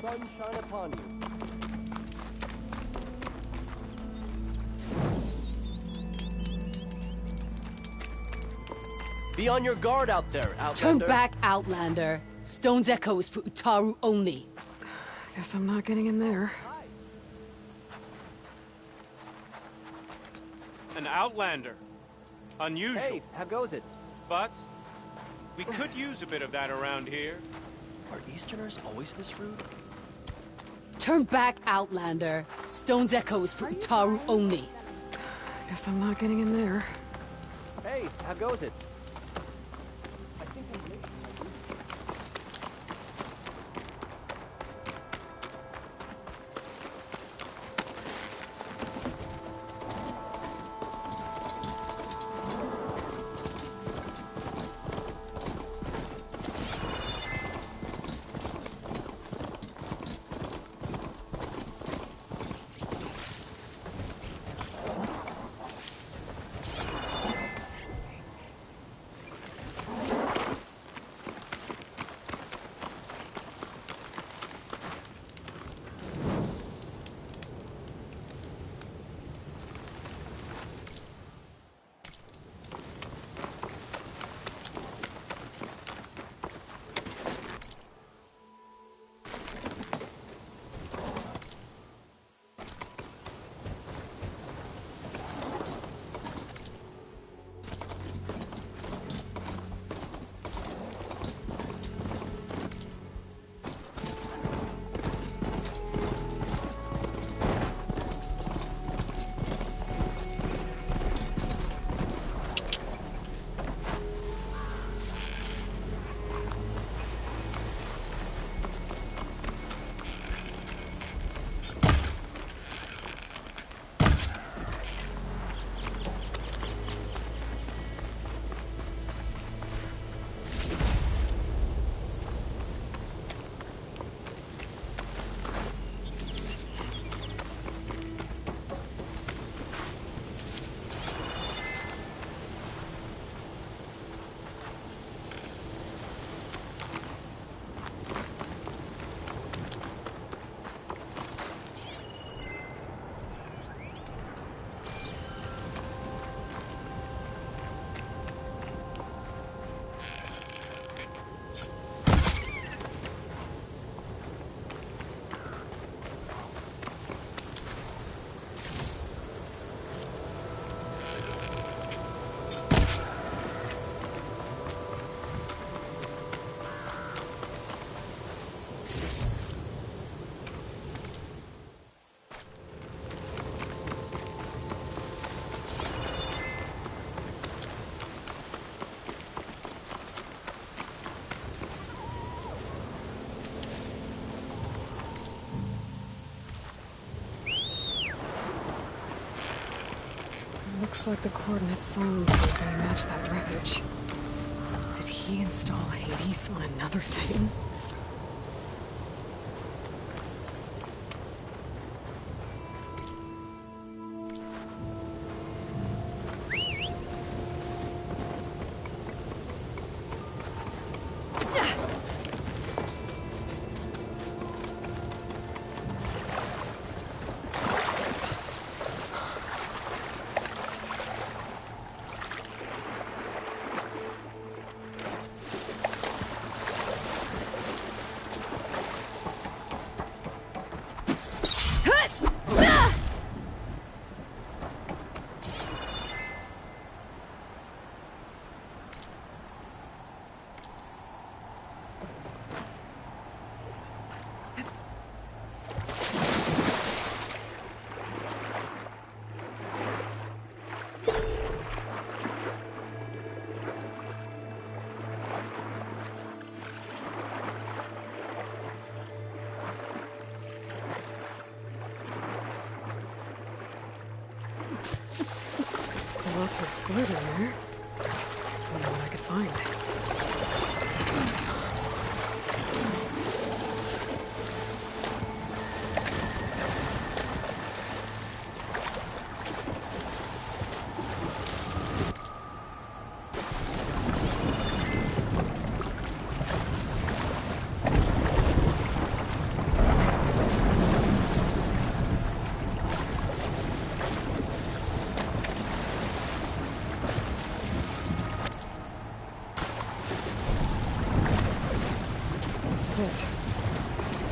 sun shine upon you. Be on your guard out there, Outlander. Turn back, Outlander. Stone's Echo is for Utaru only. Guess I'm not getting in there. An Outlander. Unusual. Hey, how goes it? But we could use a bit of that around here. Are Easterners always this rude? Turn back, Outlander. Stone's Echo is for Utaru only. Guess I'm not getting in there. Hey, how goes it? I think I'm late. Looks like the coordinates Simon's gave me match that wreckage. Did he install Hades on another Titan? There's a lot to explore down there. Wonder what I could find.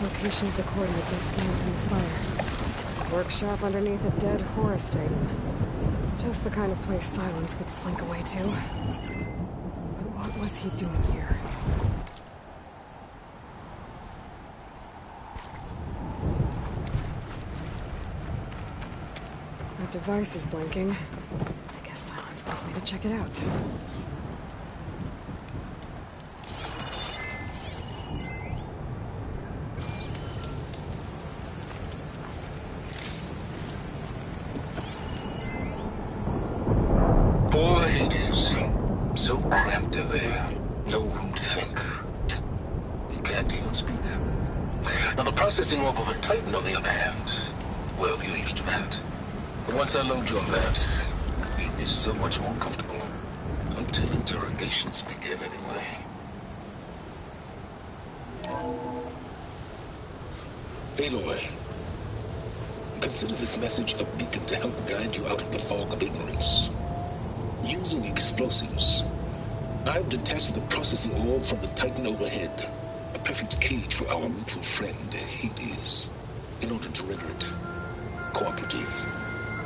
location of the coordinates I scanned from the spire. Workshop underneath a dead Horus Titan. Just the kind of place Silence would slink away to. But what was he doing here? That device is blinking. I guess Silence wants me to check it out. So cramped in there, no room to think. You can't even speak. Now the processing orb of a Titan, on the other hand, well, you're used to that. But once I load you on that, you'll be so much more comfortable. Until interrogations begin, anyway. Aloy, consider this message a beacon to help guide you out of the fog of ignorance. Using explosives, I've detached the processing orb from the Titan overhead. A perfect cage for our mutual friend, Hades. In order to render it cooperative,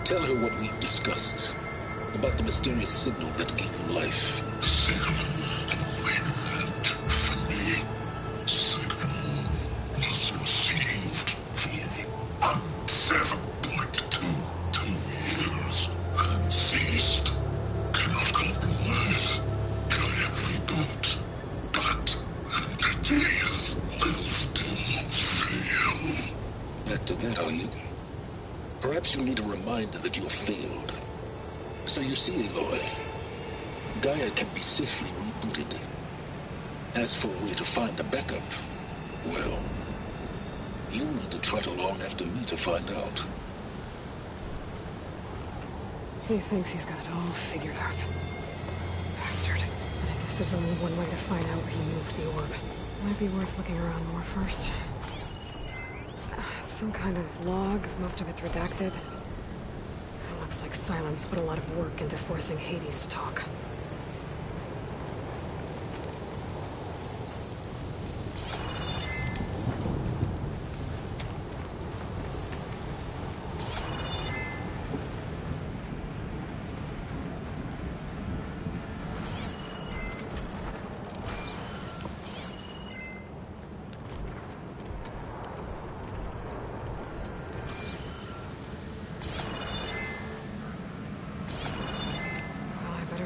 tell her what we've discussed about the mysterious signal that gave you life. Signal meant for me. Signal was received for 7.22 years and ceased. Cannot compromise. Can reboot. But entities will still fail. Back to that, are you? Perhaps you need a reminder that you have failed. So you see, Aloy, Gaia can be safely rebooted. As for where to find a backup, well, you'll need to trot along after me to find out. He thinks he's got it all figured out. Bastard. But I guess there's only one way to find out where he moved the orb. Might be worth looking around more first. It's some kind of log, most of it's redacted. Looks like Silence put a lot of work into forcing Hades to talk.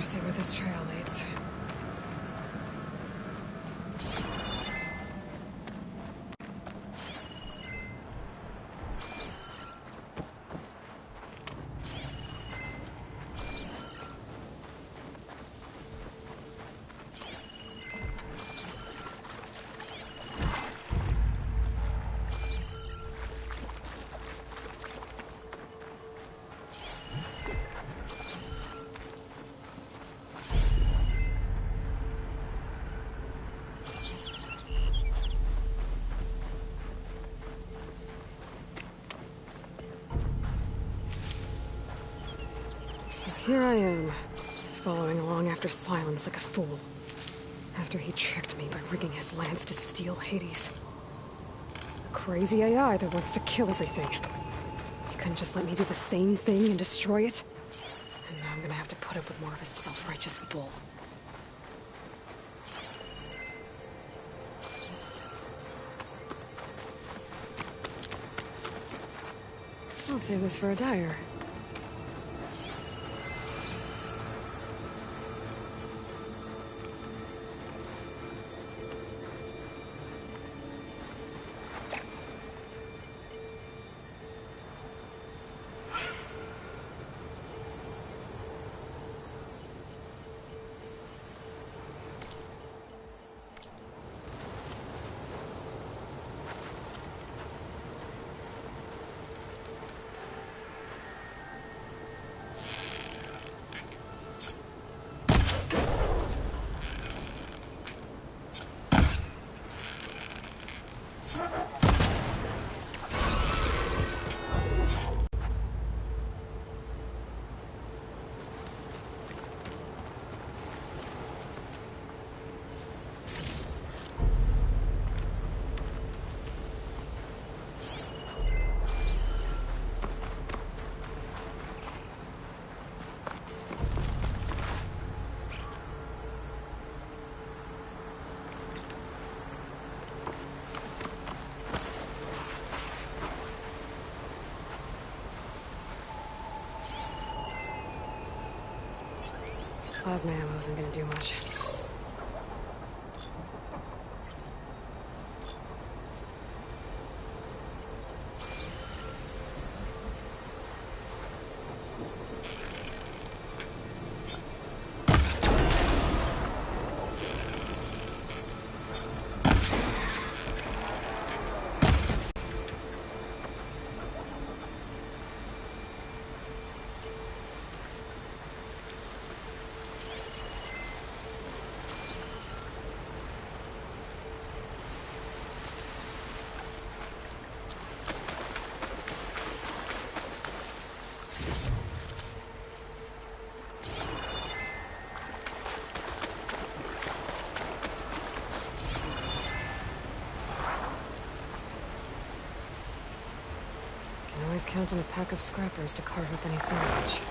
See where this trail leads. Here I am, following along after Silence like a fool. After he tricked me by rigging his lance to steal Hades. A crazy AI that wants to kill everything. He couldn't just let me do the same thing and destroy it? And now I'm gonna have to put up with more of a self-righteous bull. I'll save this for a dyer. Plasma ammo isn't gonna do much. Always count on a pack of scrappers to carve up any salvage.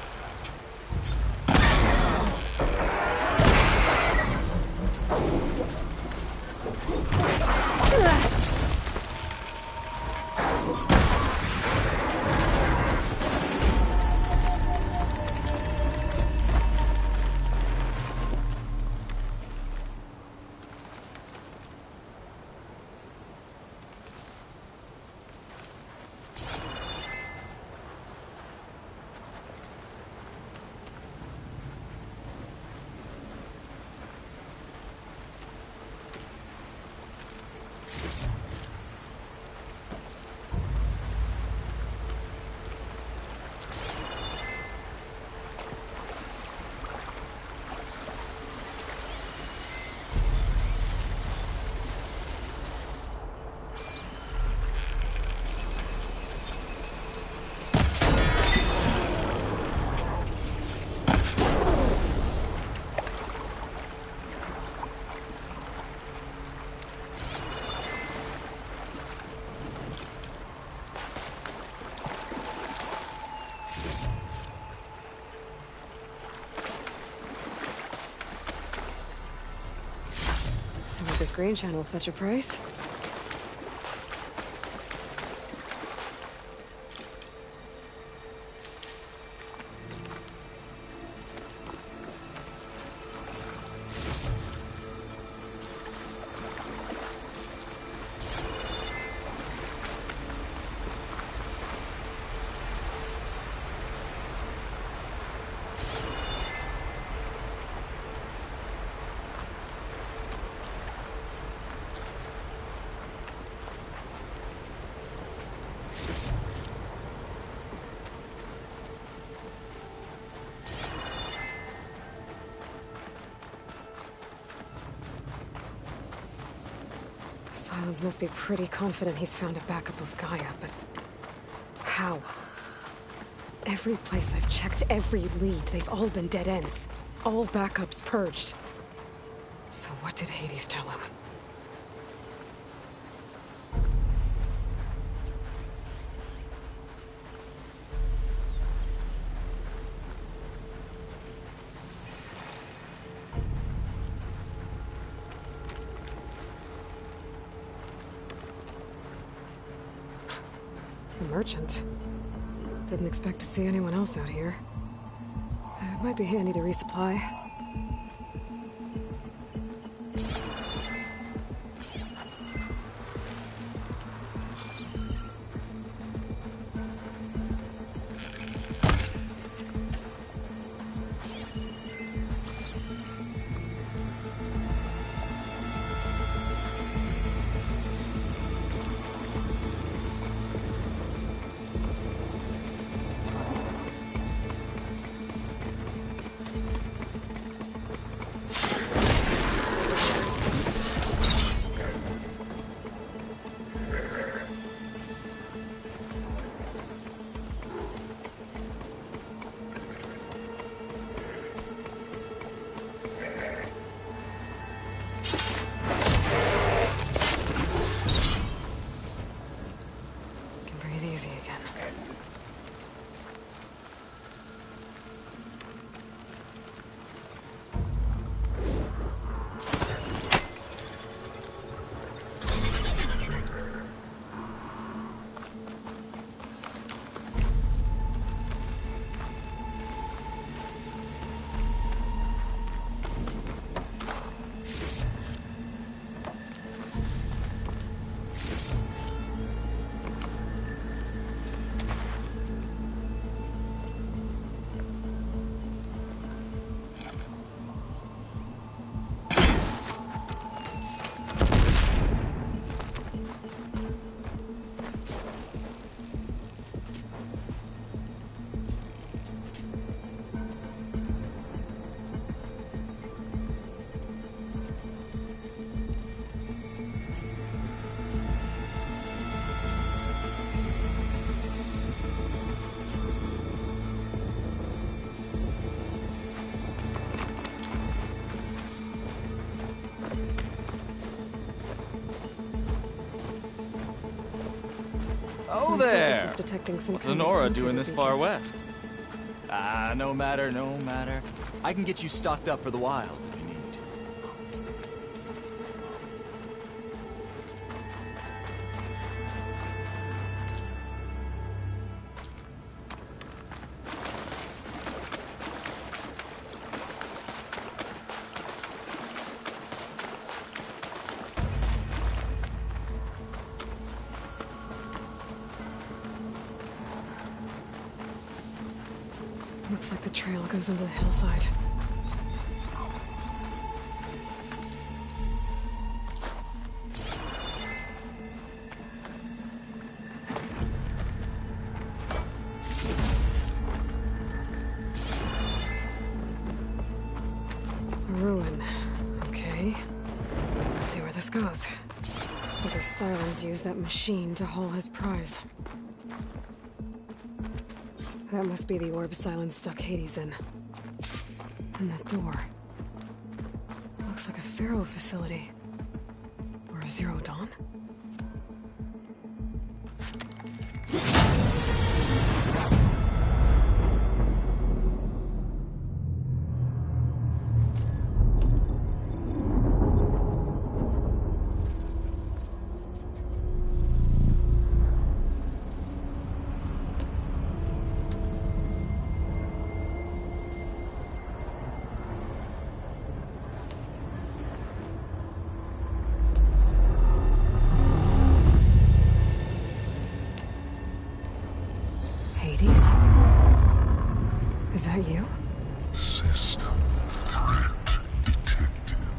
This green channel fetch a price? Silence must be pretty confident he's found a backup of Gaia, but how? Every place I've checked, every lead, they've all been dead ends. All backups purged. So what did Hades tell him? A merchant. Didn't expect to see anyone else out here. It might be handy to resupply. Oh My there! focus is detecting some What's kind of Honora computer doing this beacon. far west? Ah, no matter, no matter. I can get you stocked up for the wilds if you need. Looks like the trail goes into the hillside. A ruin. Okay. Let's see where this goes. Or does Silence use that machine to haul his prize? That must be the orb Silence stuck Hades in. And that door. Looks like a Pharaoh facility. Or a Zero Dawn? Hades? Is that you? System threat detected.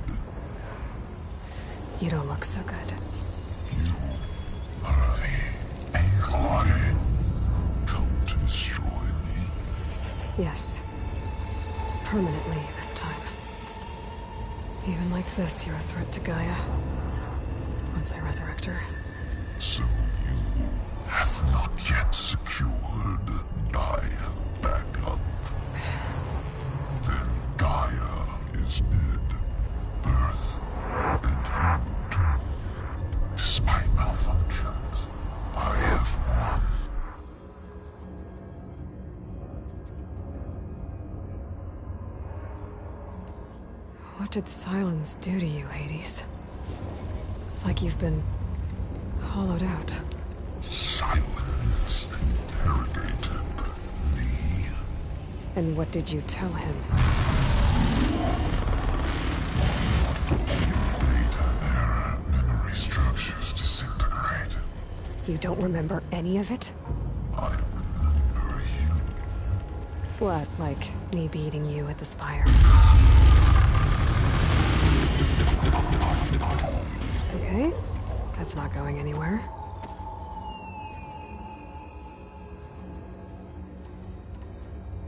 You don't look so good. You are the Aloy. Come to destroy me. Yes. Permanently this time. Even like this, you're a threat to Gaia. Once I resurrect her. So you have not yet secured Gaia back up. Then Gaia is dead. Earth and you too. Despite malfunctions, I have won. What did Silence do to you, Hades? It's like you've been hollowed out. Silence interrogated me. And what did you tell him? Data error, memory structures disintegrate. You don't remember any of it? I remember you. What, like me beating you at the spire? Okay, that's not going anywhere.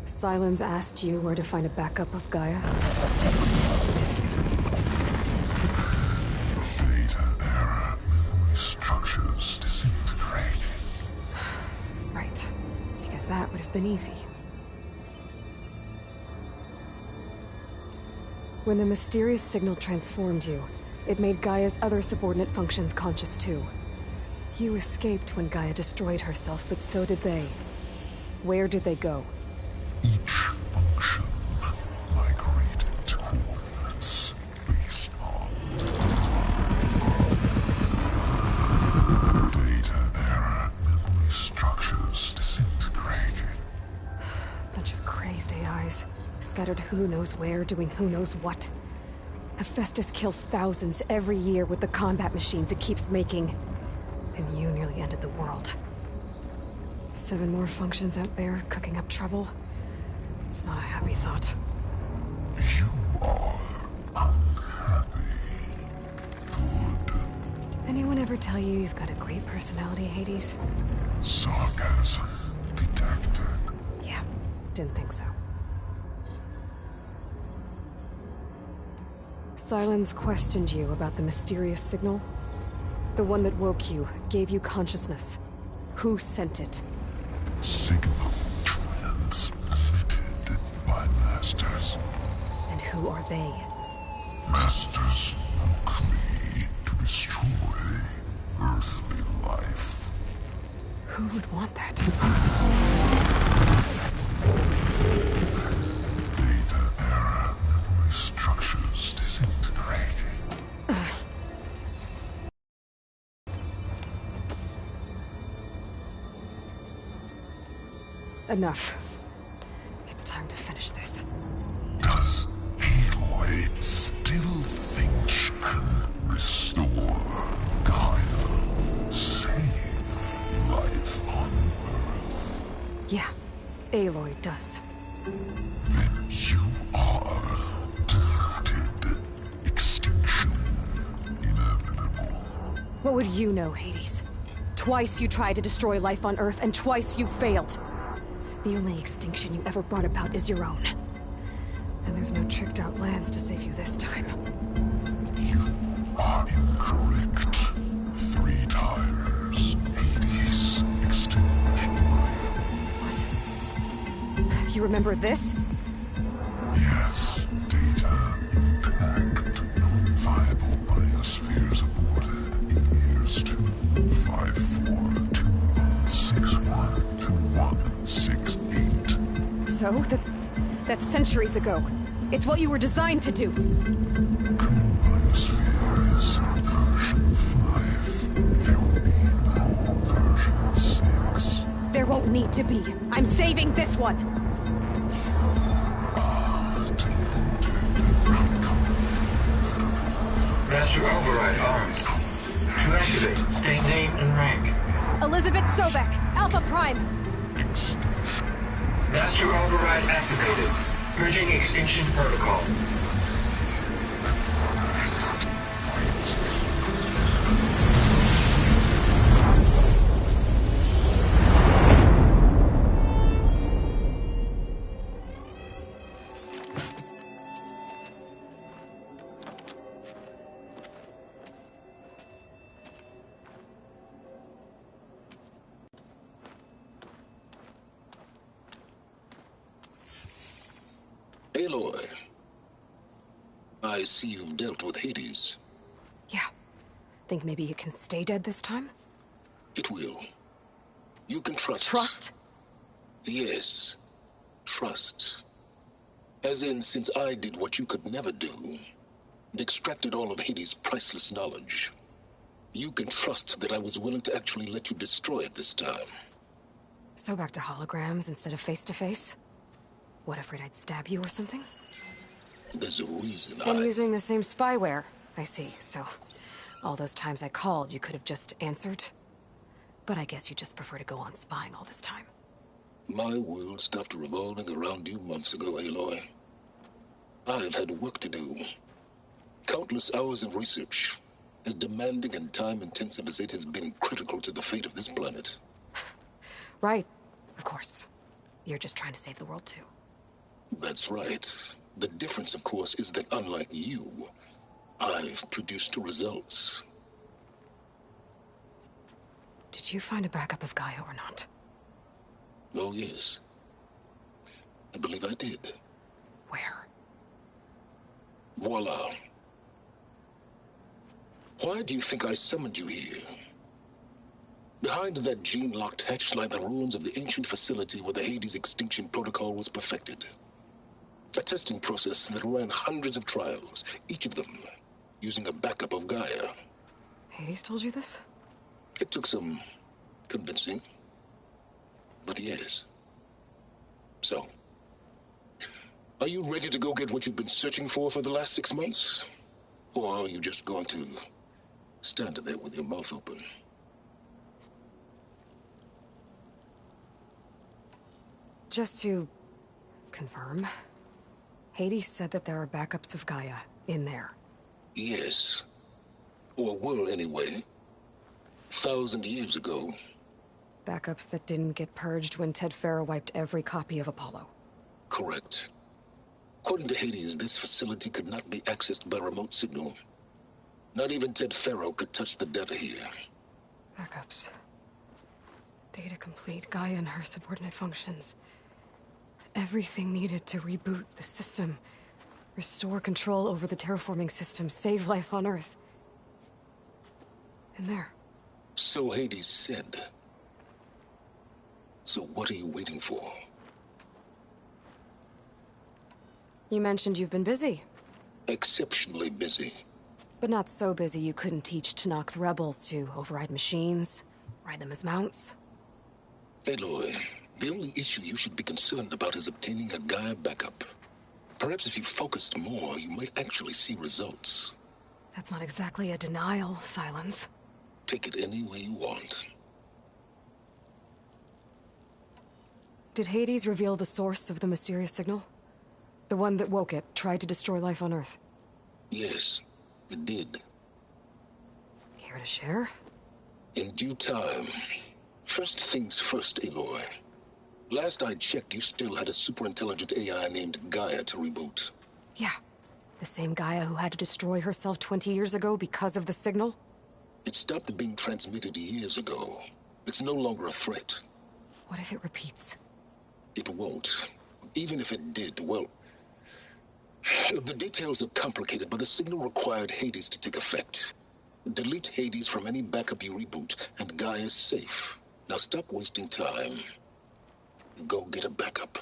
Silence asked you where to find a backup of Gaia. Data error, memory structures disintegrate. Right, because that would have been easy. When the mysterious signal transformed you, it made Gaia's other subordinate functions conscious too. You escaped when Gaia destroyed herself, but so did they. Where did they go? Each function migrated to coordinates based on data error, memory structures disintegrated. Bunch of crazed AIs, scattered who knows where, doing who knows what. Hephaestus kills thousands every year with the combat machines it keeps making. And you nearly ended the world. 7 more functions out there, cooking up trouble. It's not a happy thought. You are unhappy. Good. Anyone ever tell you you've got a great personality, Hades? Sarcasm detected. Yeah, didn't think so. Silence questioned you about the mysterious signal. The one that woke you, gave you consciousness. Who sent it? Signal transmitted by masters. And who are they? Masters woke me to destroy earthly life. Who would want that? Data error. Memory structures disintegrating. Enough. It's time to finish this. Does Aloy still think she can restore Gaia? Save life on Earth? Yeah, Aloy does. Then you are deluded. Extinction inevitable. What would you know, Hades? Twice you tried to destroy life on Earth, and twice you failed. The only extinction you ever brought about is your own. And there's no tricked-out lands to save you this time. You are incorrect. 3 times. Hades extinguished life. What? You remember this? Yes, data intact. Non-viable biospheres aborted in years 254, 2161, 2168. So, that's centuries ago. It's what you were designed to do. Current biosphere is version 5. There will be no version 6. There won't need to be. I'm saving this one. Master override arms. To activate, state name and rank. Elizabeth Sobek, Alpha Prime. Master override activated. Purging extinction protocol. Aloy, I see you've dealt with Hades. Yeah. Think maybe you can stay dead this time? It will. You can trust. Trust? Yes. Trust. As in, since I did what you could never do, and extracted all of Hades' priceless knowledge, you can trust that I was willing to actually let you destroy it this time. So back to holograms instead of face-to-face? What, afraid I'd stab you or something? There's a reason And using the same spyware. I see, so... all those times I called, you could have just answered? But I guess you just prefer to go on spying all this time. My world stopped revolving around you months ago, Aloy. I've had work to do. Countless hours of research, as demanding and time-intensive as it has been critical to the fate of this planet. Right, of course. You're just trying to save the world, too. That's right. The difference, of course, is that unlike you, I've produced results. Did you find a backup of Gaia or not? Oh, yes. I believe I did. Where? Voila. Why do you think I summoned you here? Behind that gene-locked hatch lie the ruins of the ancient facility where the Hades extinction protocol was perfected. A testing process that ran hundreds of trials, each of them using a backup of Gaia. Hades told you this? It took some convincing, but yes. So, are you ready to go get what you've been searching for the last 6 months? Or are you just going to stand there with your mouth open? Just to confirm, Hades said that there are backups of Gaia in there. Yes. Or were anyway. 1,000 years ago. Backups that didn't get purged when Ted Farrow wiped every copy of Apollo. Correct. According to Hades, this facility could not be accessed by remote signal. Not even Ted Farrow could touch the data here. Backups. Data complete, Gaia and her subordinate functions. Everything needed to reboot the system. Restore control over the terraforming system, save life on Earth. And there. So Hades said. So what are you waiting for? You mentioned you've been busy. Exceptionally busy. But not so busy you couldn't teach Tanakh the rebels to override machines, ride them as mounts. Aloy, the only issue you should be concerned about is obtaining a Gaia backup. Perhaps if you focused more, you might actually see results. That's not exactly a denial, Silence. Take it any way you want. Did Hades reveal the source of the mysterious signal? The one that woke it, tried to destroy life on Earth? Yes, it did. Care to share? In due time. First things first, Aloy. Last I checked, you still had a superintelligent AI named Gaia to reboot. Yeah. The same Gaia who had to destroy herself 20 years ago because of the signal? It stopped being transmitted years ago. It's no longer a threat. What if it repeats? It won't. Even if it did, well... The details are complicated, but the signal required Hades to take effect. Delete Hades from any backup you reboot, and Gaia's safe. Now stop wasting time. Go get a backup.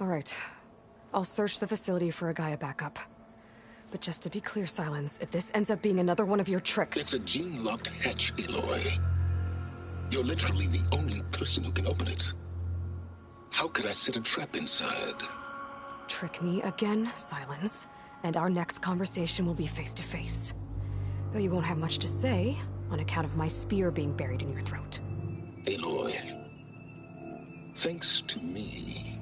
All right. I'll search the facility for a Gaia backup. But just to be clear, Silence, if this ends up being another one of your tricks... It's a gene-locked hatch, Aloy. You're literally the only person who can open it. How could I set a trap inside? Trick me again, Silence, and our next conversation will be face-to-face. Though you won't have much to say, on account of my spear being buried in your throat. Aloy, thanks to me,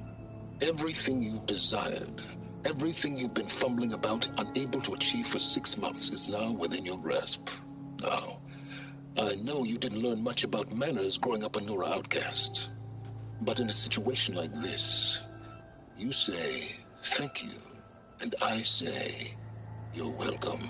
everything you've desired, everything you've been fumbling about, unable to achieve for 6 months, is now within your grasp. Now, I know you didn't learn much about manners growing up a Nora outcast. But in a situation like this, you say, thank you, and I say, you're welcome.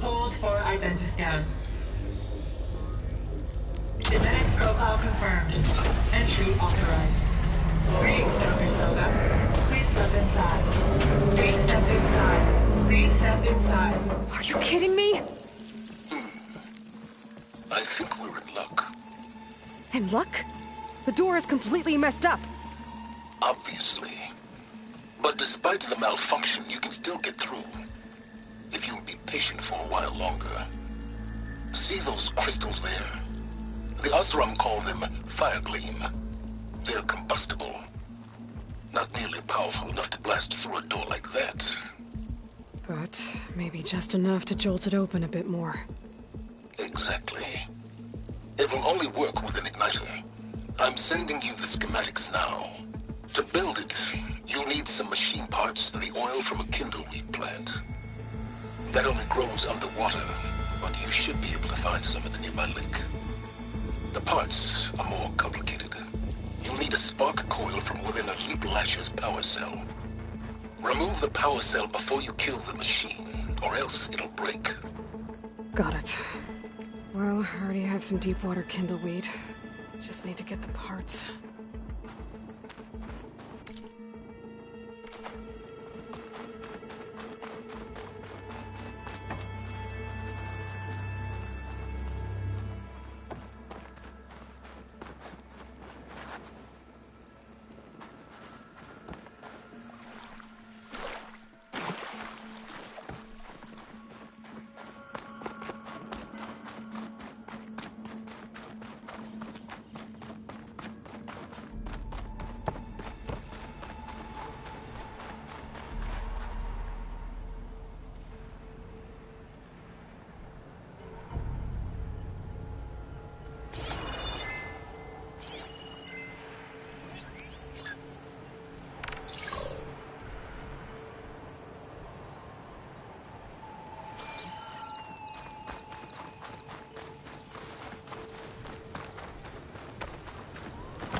Hold for identiscan. Genetic profile confirmed. Entry authorized. Greetings, Dr. Soga. Please step inside. Please step inside. Please step inside. Are you kidding me? I think we're in luck. In luck? The door is completely messed up. Obviously. But despite the malfunction, you can still get through. If you'll be patient for a while longer. See those crystals there? The Osram call them fire gleam. They're combustible. Not nearly powerful enough to blast through a door like that. But maybe just enough to jolt it open a bit more. Exactly. It will only work with an igniter. I'm sending you the schematics now. To build it, you'll need some machine parts and the oil from a kindleweed plant. That only grows underwater, but you should be able to find some at the nearby lake. The parts are more complicated. You'll need a spark coil from within a Leap Lasher's power cell. Remove the power cell before you kill the machine, or else it'll break. Got it. Well, I already have some deep water kindleweed. Just need to get the parts.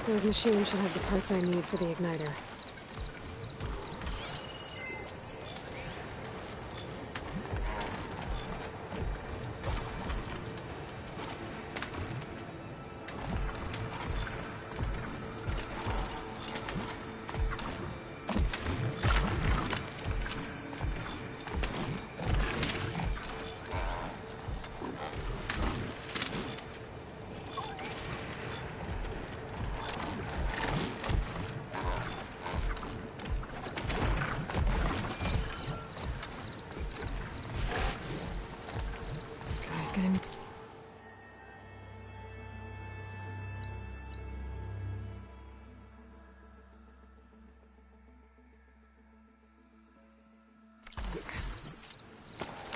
Those machines should have the parts I need for the igniter. time.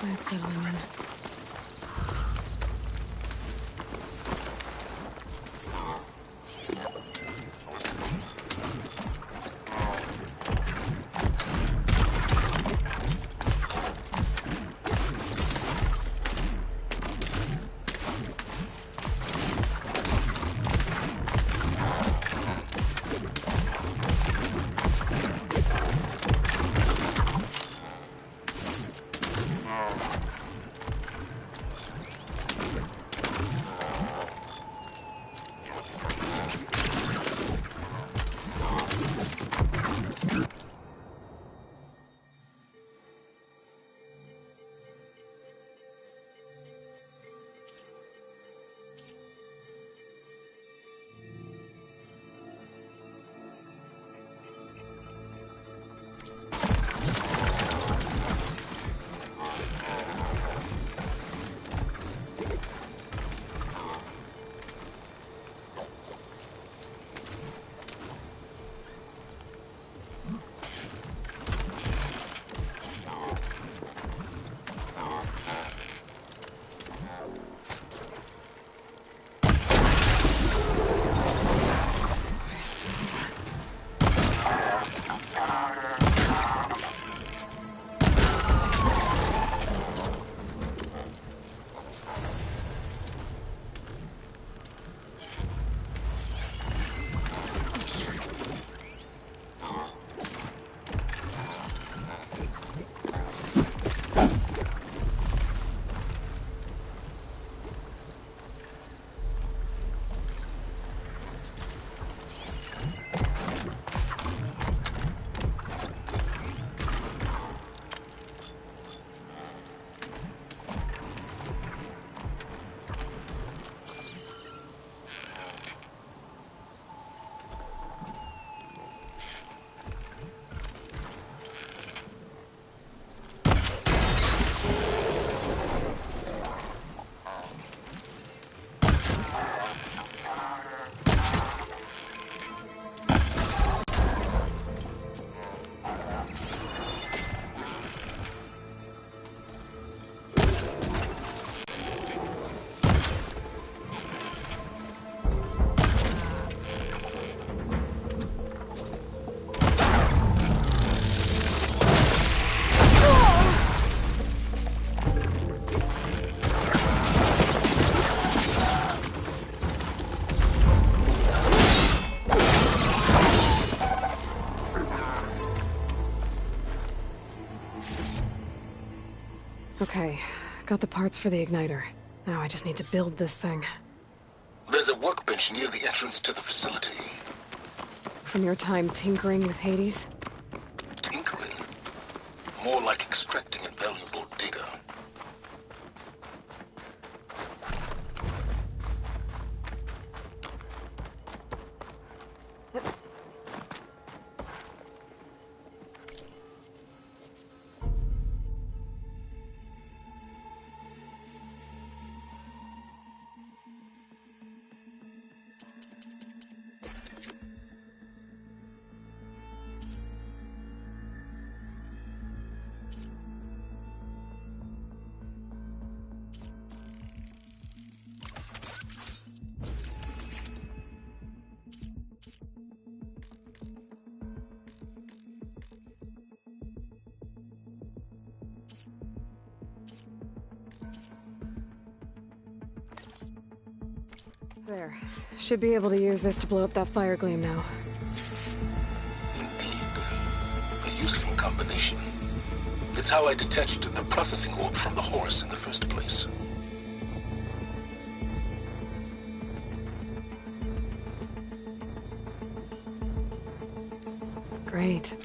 Let's settle in. Okay, got the parts for the igniter. Now I just need to build this thing. There's a workbench near the entrance to the facility. From your time tinkering with Hades? Tinkering? More like extracting invaluable data. There. Should be able to use this to blow up that fire gleam now. Indeed. A useful combination. It's how I detached the processing orb from the horse in the first place. Great.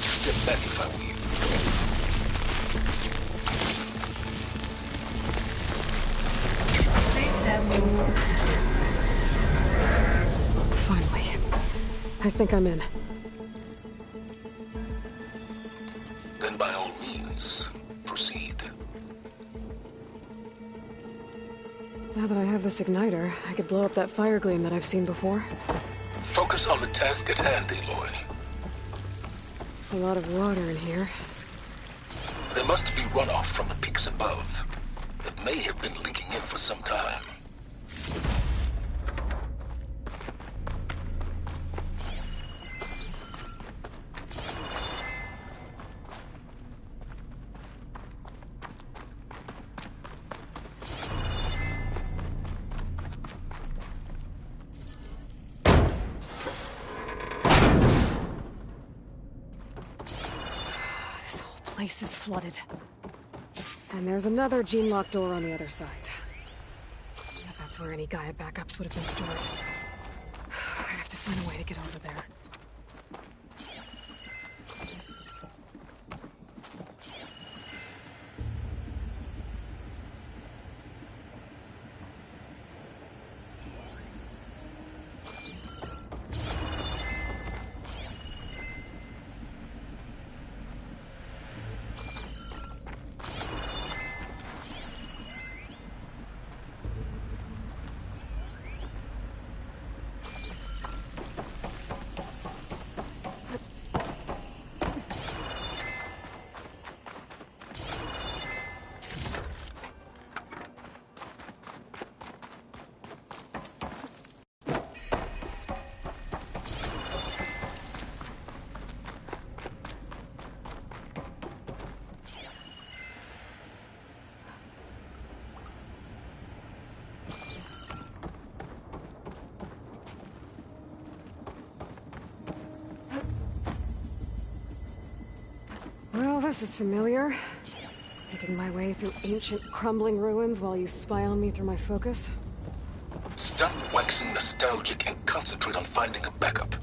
I'd step back if I were you. Please step inside. Finally. I think I'm in. Then by all means, proceed. Now that I have this igniter, I could blow up that fire gleam that I've seen before. Focus on the task at hand, Aloy. A lot of water in here. There must be runoff from the peaks above. That may have been leaking in for some time. This whole place is flooded. And there's another gene-locked door on the other side. That's where any Gaia backups would have been stored. I have to find a way to get over there. Well, this is familiar. Making my way through ancient, crumbling ruins while you spy on me through my focus. Stop waxing nostalgic and concentrate on finding a backup.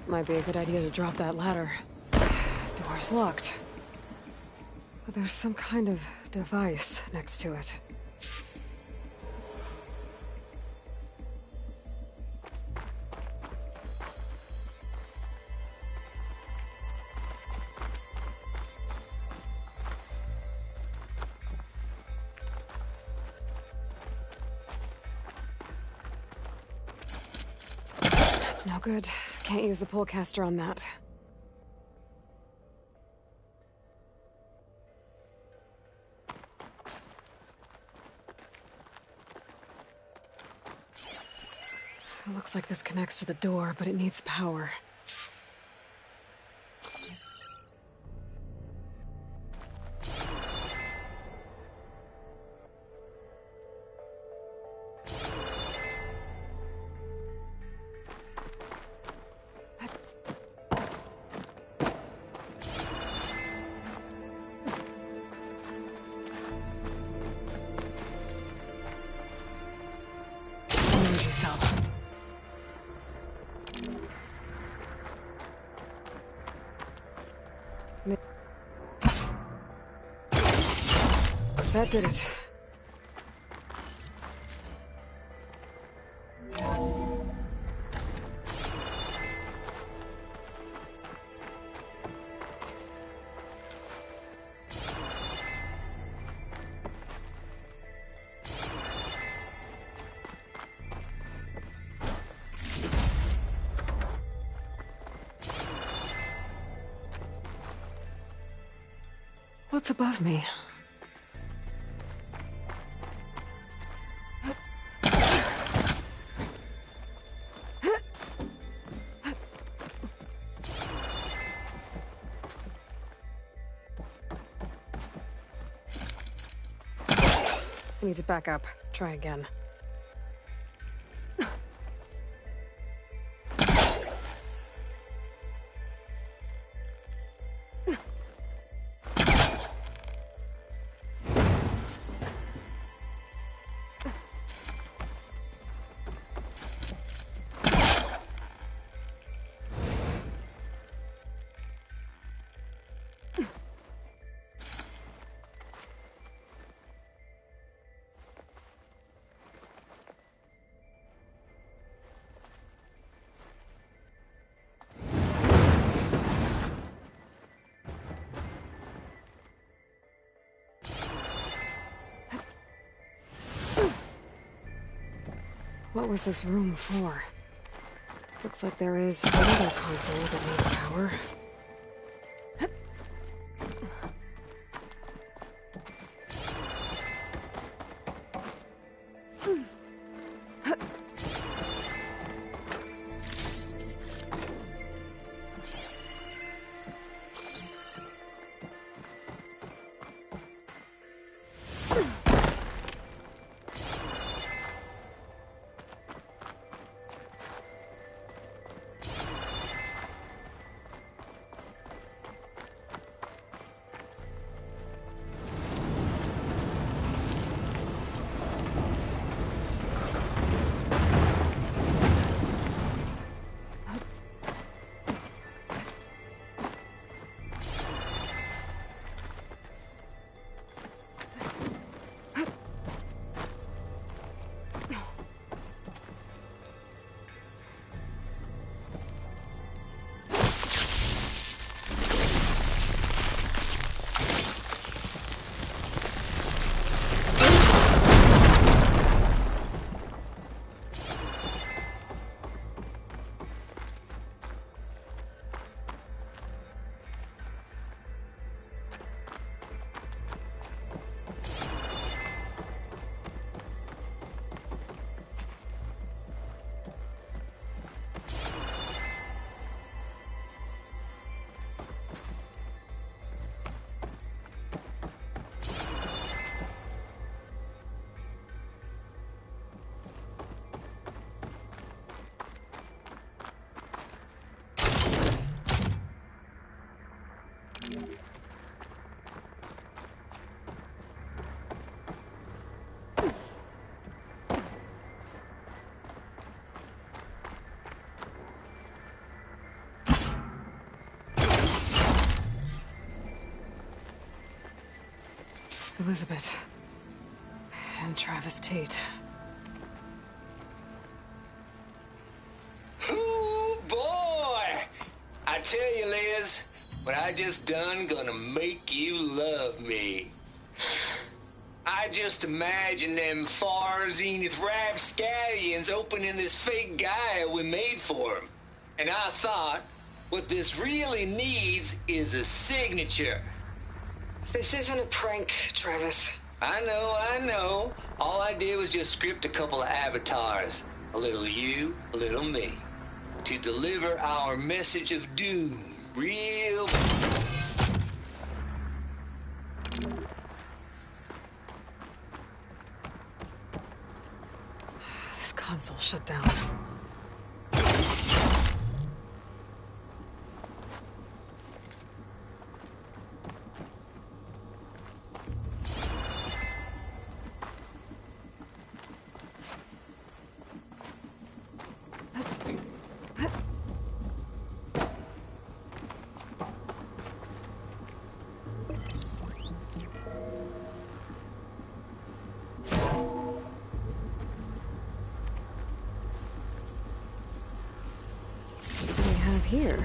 Might be a good idea to drop that ladder. Door's locked. But there's some kind of device next to it. That's no good. Can't use the polecaster on that. It looks like this connects to the door, but it needs power. That did it. what's above me. I need to back up. Try again. What was this room for? Looks like there is another console that needs power. Elizabeth. And Travis Tate. Ooh, boy! I tell you, Liz, what I just done gonna make you love me. I just imagine them far zenith rapscallions opening this fake guy we made for him. And I thought, what this really needs is a signature. This isn't a prank, Travis. I know. All I did was just script a couple of avatars. A little you, a little me. To deliver our message of doom. Real... This console shut down. Here.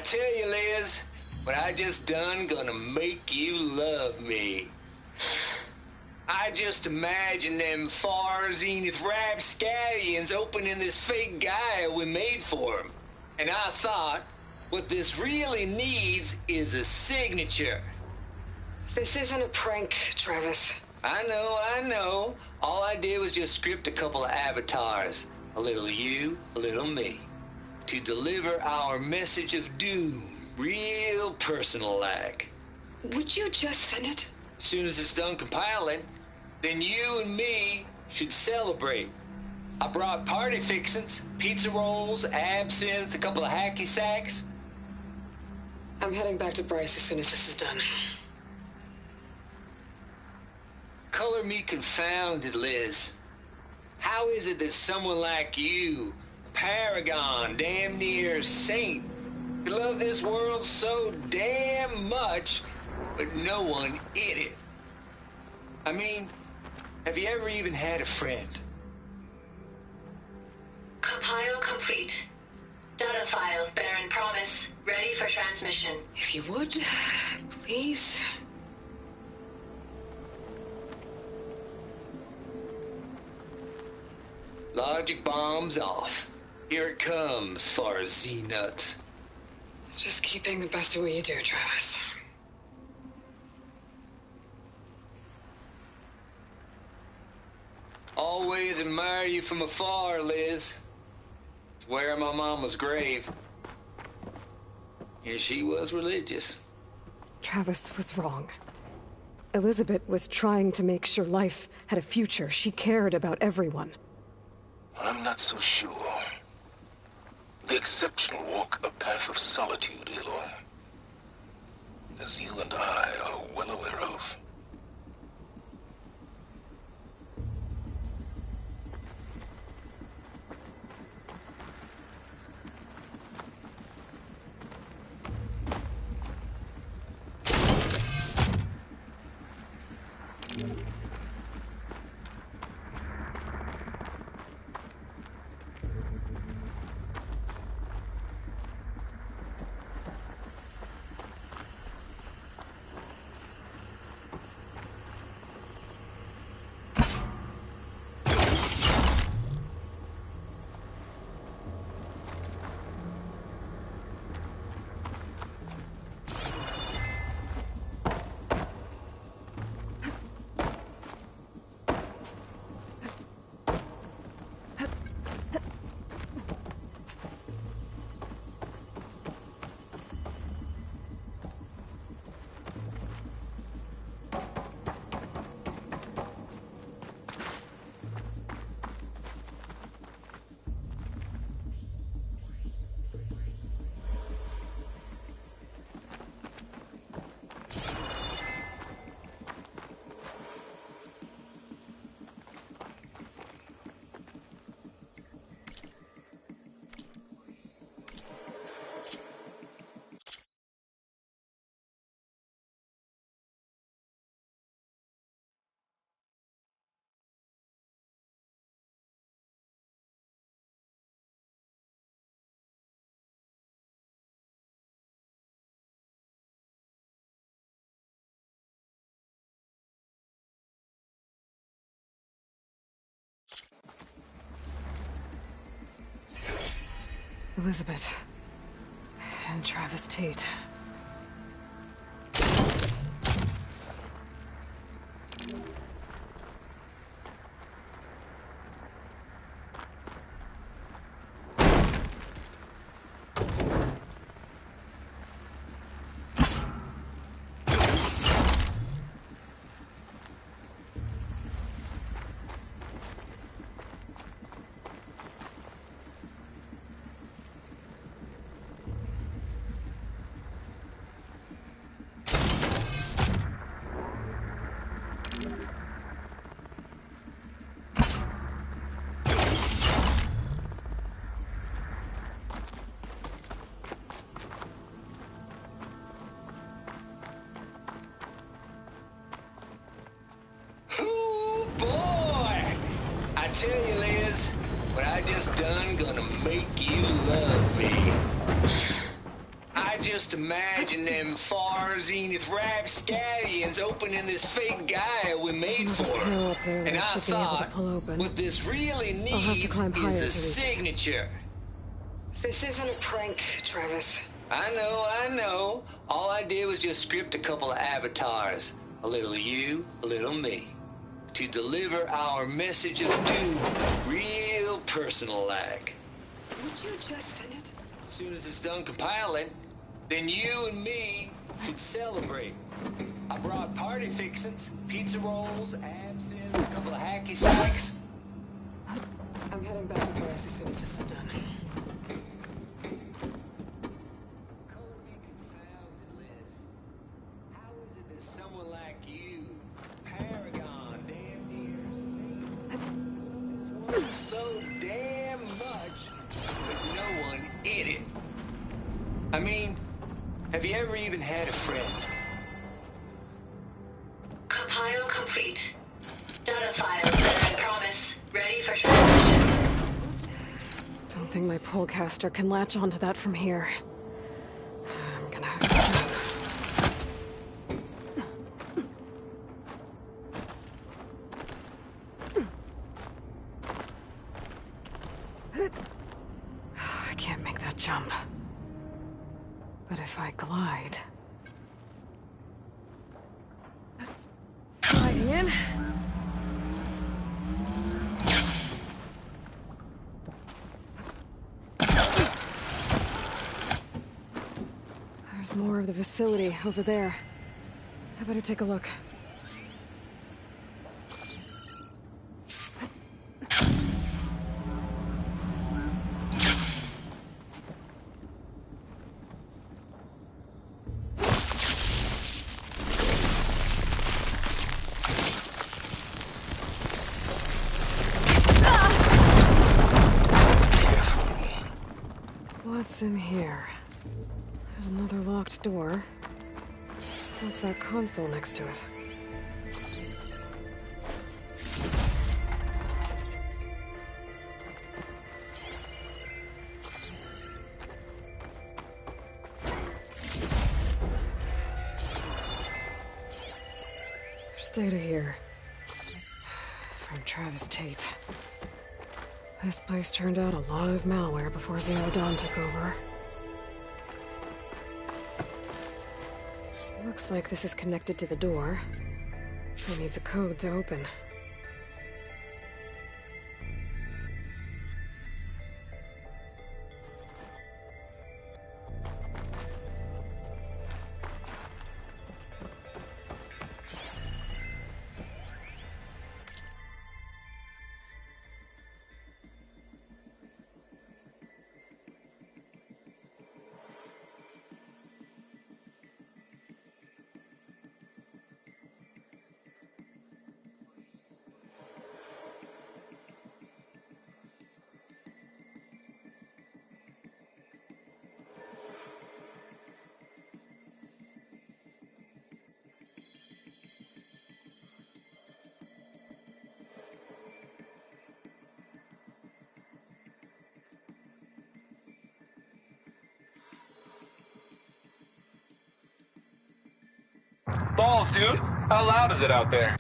tell you, Liz, what I just done gonna make you love me. I just imagine them far zenith rapscallions opening this fake guy we made for him. And I thought, what this really needs is a signature. This isn't a prank, Travis. I know. All I did was just script a couple of avatars. A little you, a little me. To deliver our message of doom, real personal-like. Would you just send it? As soon as it's done compiling, then you and me should celebrate. I brought party fixins, pizza rolls, absinthe, a couple of hacky sacks. I'm heading back to Bryce as soon as this is done. Color me confounded, Liz. How is it that someone like you, paragon, damn near saint, could love this world so damn much, but no one in it? I mean, have you ever even had a friend? Compile complete. Data file, Baron Promise, ready for transmission. If you would, please. Logic bomb's off. Here it comes, far Z-nuts. Just keep being the best at what you do, Travis. Always admire you from afar, Liz. It's where my mama's grave. And she was religious. Travis was wrong. Elizabeth was trying to make sure life had a future. She cared about everyone. I'm not so sure. The exceptional walk a path of solitude, Aloy. As you and I are well aware of. Elizabeth. And Travis Tate. Ooh, boy! I tell you, Liz, what I just done gonna make you love me. I just imagine them far zenith rapscallions opening this fake Gaia we made for Hill her. up there that And I I should be able to thought, pull open. what this really I'll have to needs climb higher is to a reach it. signature. This isn't a prank, Travis. I know. All I did was just script a couple of avatars. A little you, a little me. To deliver our message of doom, real personal-like. Would you just send it? As soon as it's done compiling, then you and me should celebrate. I brought party fixins, pizza rolls, absinthe, a couple of hacky sacks. I'm heading back to Paris as soon as this is done. Color me confounded, Liz. How is it that someone like you, paragon, damn near saint, wants so damn much, but no one in it? I mean, have you ever even had a friend? Compile complete. Data files that I promise. Ready for transmission. Don't think my polecaster can latch onto that from here. I'm gonna have to jump. I can't make that jump. But if I glide... Gliding in. There's more of the facility over there. I better take a look. What's in here? There's another locked door. What's that console next to it? There's data here. From Travis Tate. This place turned out a lot of malware before Zero Dawn took over. Looks like this is connected to the door. It needs a code to open. Balls, dude. How loud is it out there?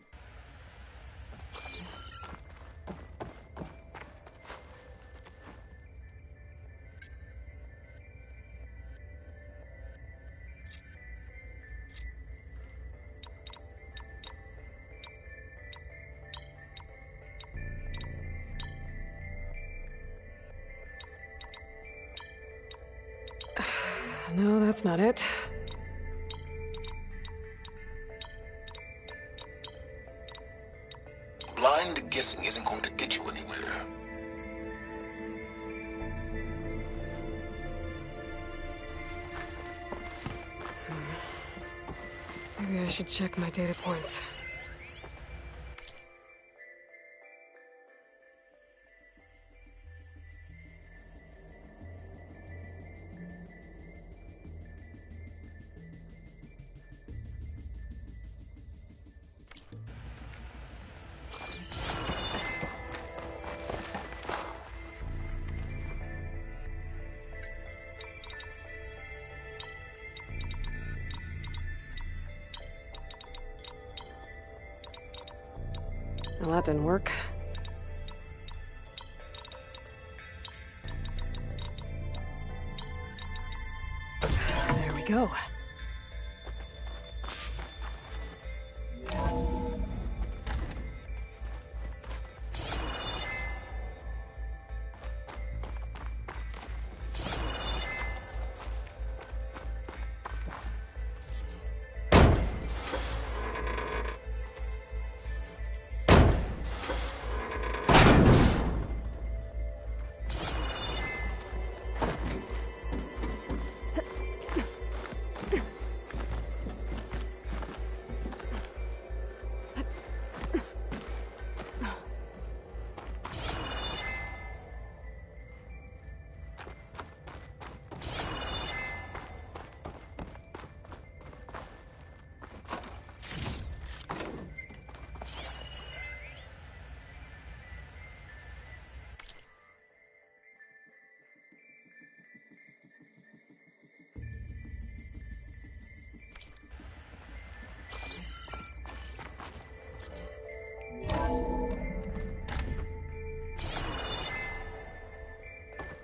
No, that's not it. Blind guessing isn't going to get you anywhere. Maybe I should check my data points. Well, that didn't work. There we go.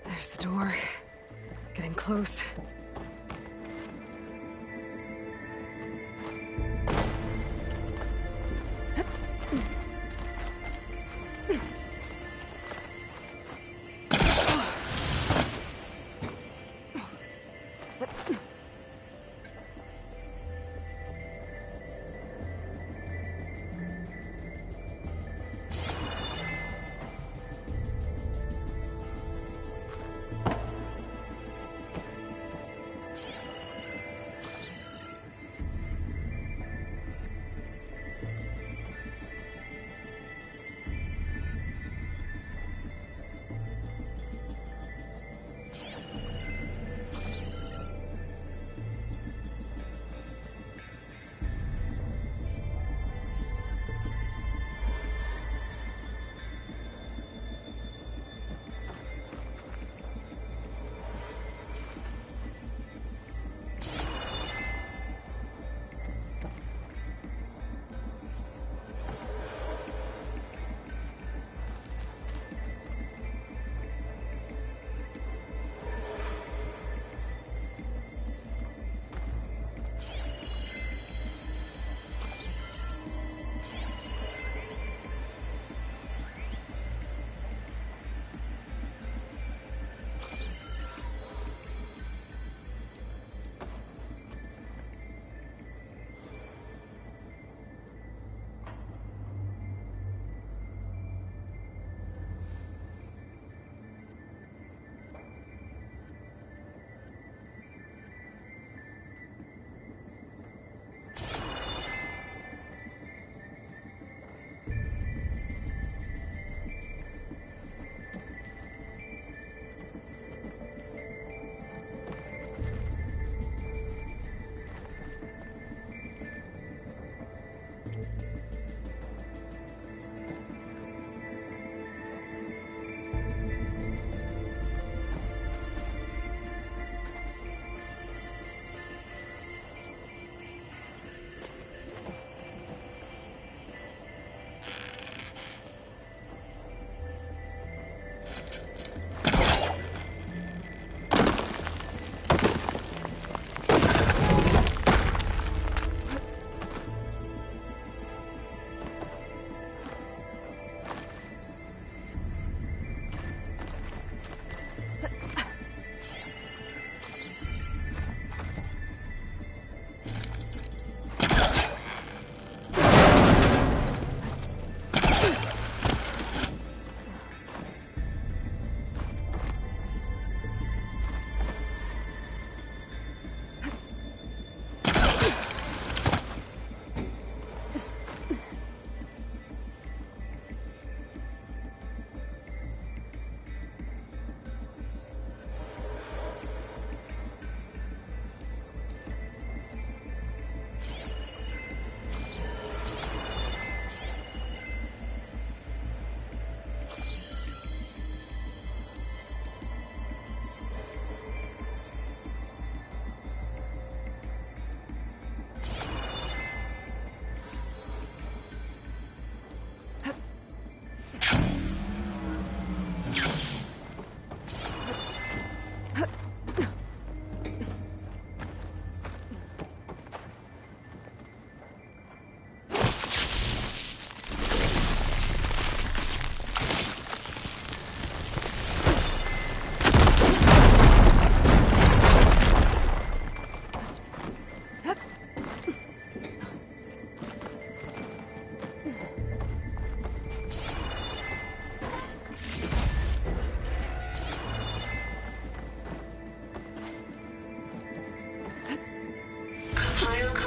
There's the door. Getting close.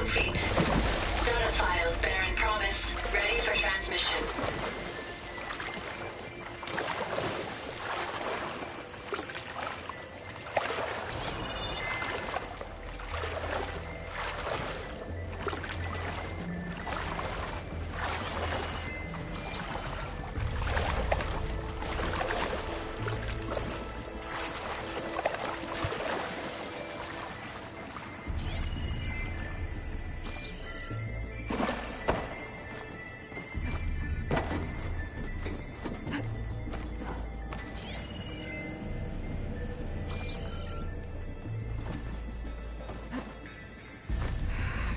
complete. Data file bearing promise. Ready for transmission.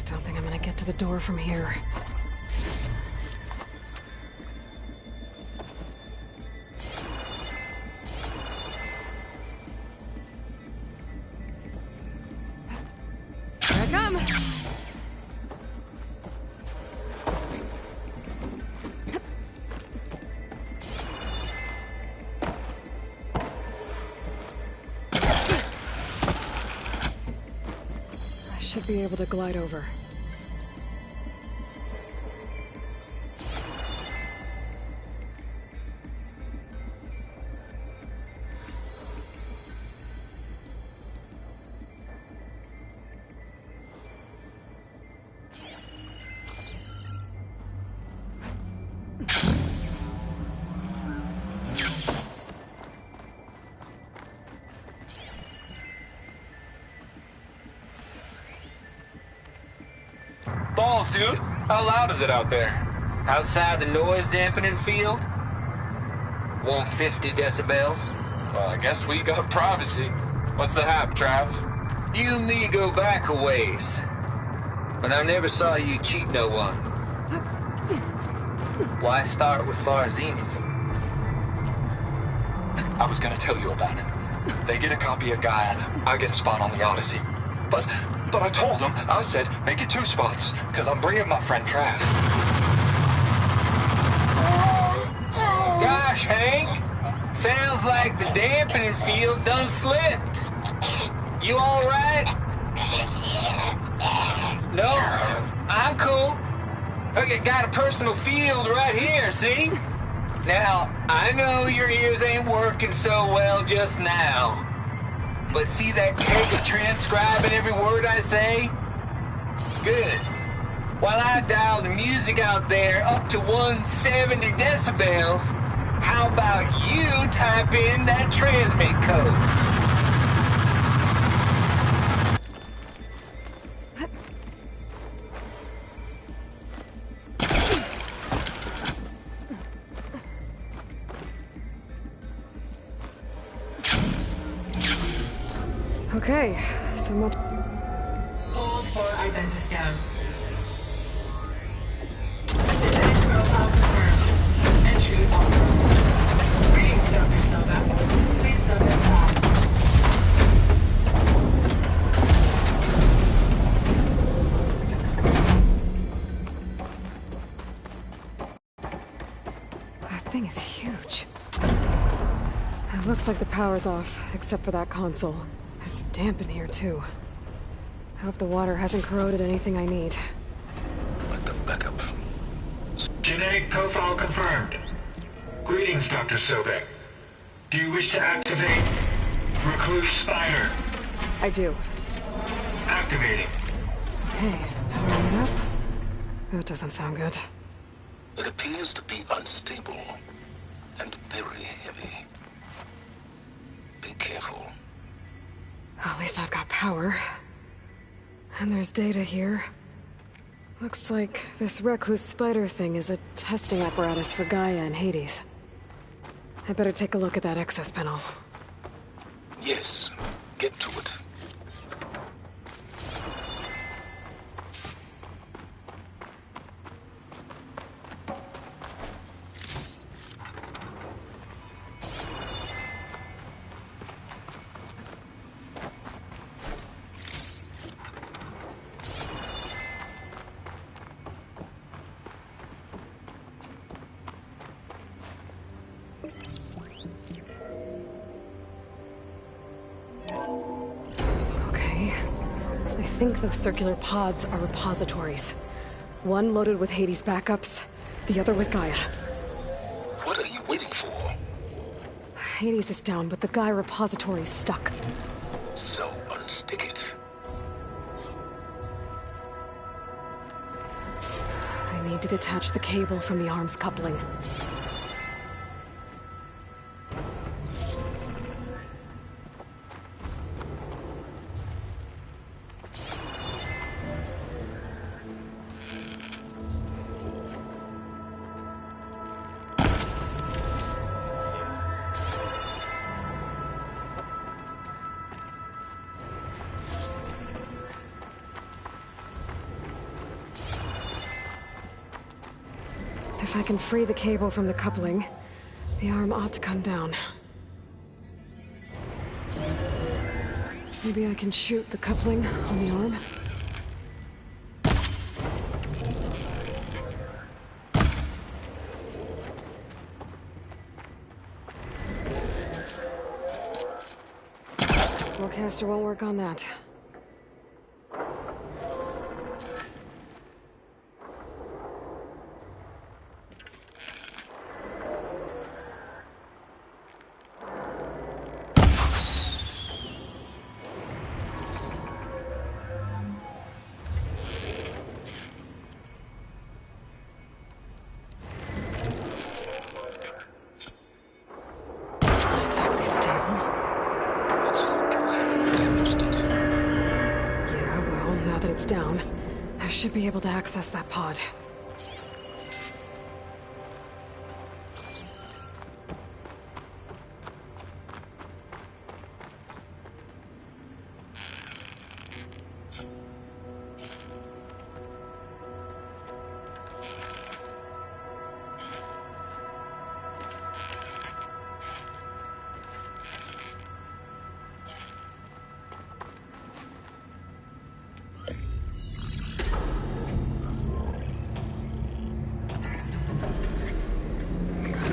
Don't think I'm gonna get to the door from here. Here I come! I should be able to glide over. Balls, dude. How loud is it out there? Outside the noise dampening field? 150 decibels? Well, I guess we got privacy. What's the hap, Trav? You and me go back a ways. But I never saw you cheat no one. Why start with Farzini? I was gonna tell you about it. They get a copy of Gaia, I get a spot on the Odyssey. But I told them, I said, make it 2 spots, because I'm bringing my friend Trav. Gosh, Hank. Sounds like the dampening field done slipped. You all right? No? I'm cool. Okay, got a personal field right here, see? Now, I know your ears ain't working so well just now. But see that cake of transcribing every word I say? Good. While I dial the music out there up to 170 decibels, how about you type in that transmit code? Okay, so much. Hold for identiscan. Identity profile confirmed. Entry authorized. Greetings, Dr. Soda. Please step inside. That thing is huge. It looks like the power's off, except for that console. It's damp in here, too. I hope the water hasn't corroded anything I need. Like the backup. Genetic profile confirmed. Greetings, Dr. Sobek. Do you wish to activate Recluse Spider? I do. Activating. Okay, powering it up. That doesn't sound good. It appears to be unstable and very heavy. Be careful. At least I've got power. And there's data here. Looks like this Recluse Spider thing is a testing apparatus for Gaia and Hades. I better take a look at that access panel. Yes, get to it. think those circular pods are repositories. One loaded with Hades backups, the other with Gaia. What are you waiting for? Hades is down, but the Gaia repository is stuck. So unstick it. I need to detach the cable from the arms coupling. If I can free the cable from the coupling, the arm ought to come down. Maybe I can shoot the coupling on the arm? Caster won't work on that. Down. I should be able to access that pod.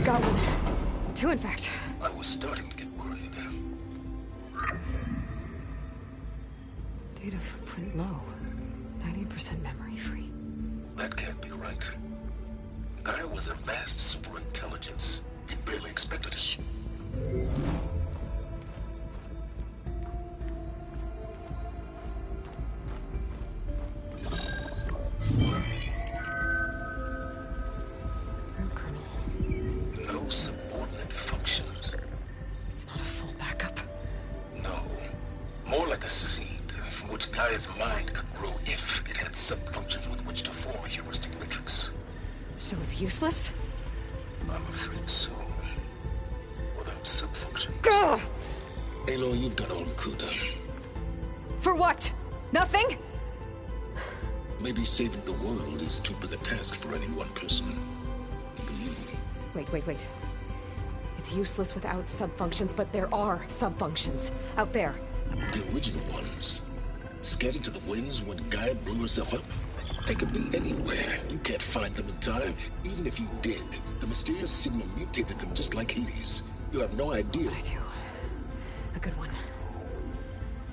Got one. Two, in fact. I was starting to get worried. Data footprint low. 90% memory free. That can't be right. Gaia was a vast superintelligence. You barely expected it. Gaia's mind could grow if it had sub-functions with which to form a heuristic matrix. So it's useless? I'm afraid so. Without sub-function. Gah! Aloy, you've done all you could. For what? Nothing? Maybe saving the world is too big a task for any one person. Even you. Wait. It's useless without sub-functions, but there are sub-functions out there. The original ones. Scattered to the winds when Gaia blew herself up? They could be anywhere. You can't find them in time. Even if you did, the mysterious signal mutated them just like Hades. You have no idea. But I do. A good one.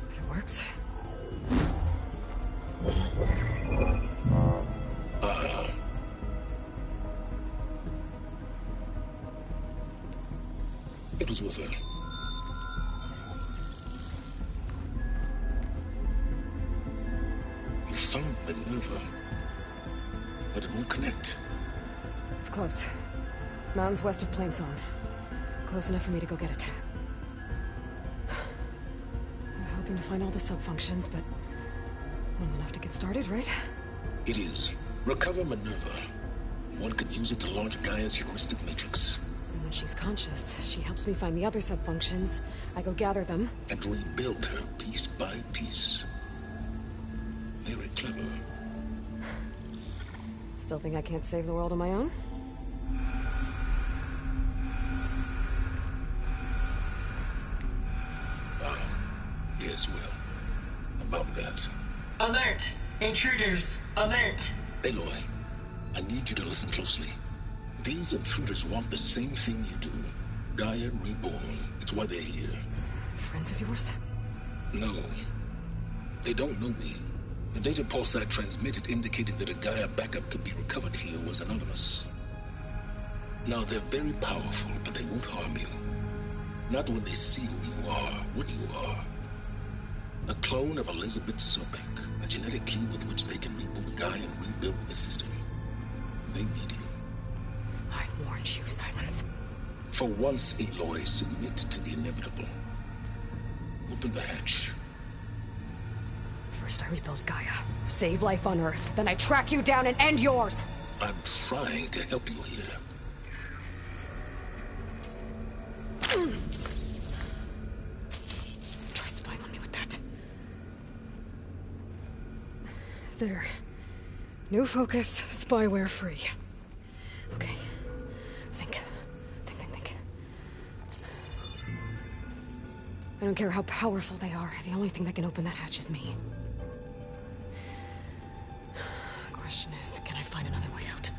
If it works. It was worth it. Found Minerva, but it won't connect. It's close. Mountains west of Plain Zone. Close enough for me to go get it. I was hoping to find all the sub-functions, but one's enough to get started, right? It is. Recover Minerva. One could use it to launch Gaia's heuristic matrix. And when she's conscious, she helps me find the other sub-functions. I go gather them. And rebuild her piece by piece. Very clever. Still think I can't save the world on my own? Yes, well, about that. Alert! Intruders! Alert! Aloy, I need you to listen closely. These intruders want the same thing you do. Gaia reborn. It's why they're here. Friends of yours? No. They don't know me. The data pulsar transmitted indicated that a Gaia backup could be recovered here was anonymous. Now, they're very powerful, but they won't harm you. Not when they see who you are, what you are. A clone of Elizabeth Sobek, a genetic key with which they can reboot Gaia and rebuild the system. They need you. I warned you, Silence. For once, Aloy, submit to the inevitable. Open the hatch. First I rebuild Gaia, save life on Earth, then I track you down and end yours! I'm trying to help you here. Try spying on me with that. There. New focus, spyware free. Okay. Think. I don't care how powerful they are. The only thing that can open that hatch is me. Question is, can I find another way out?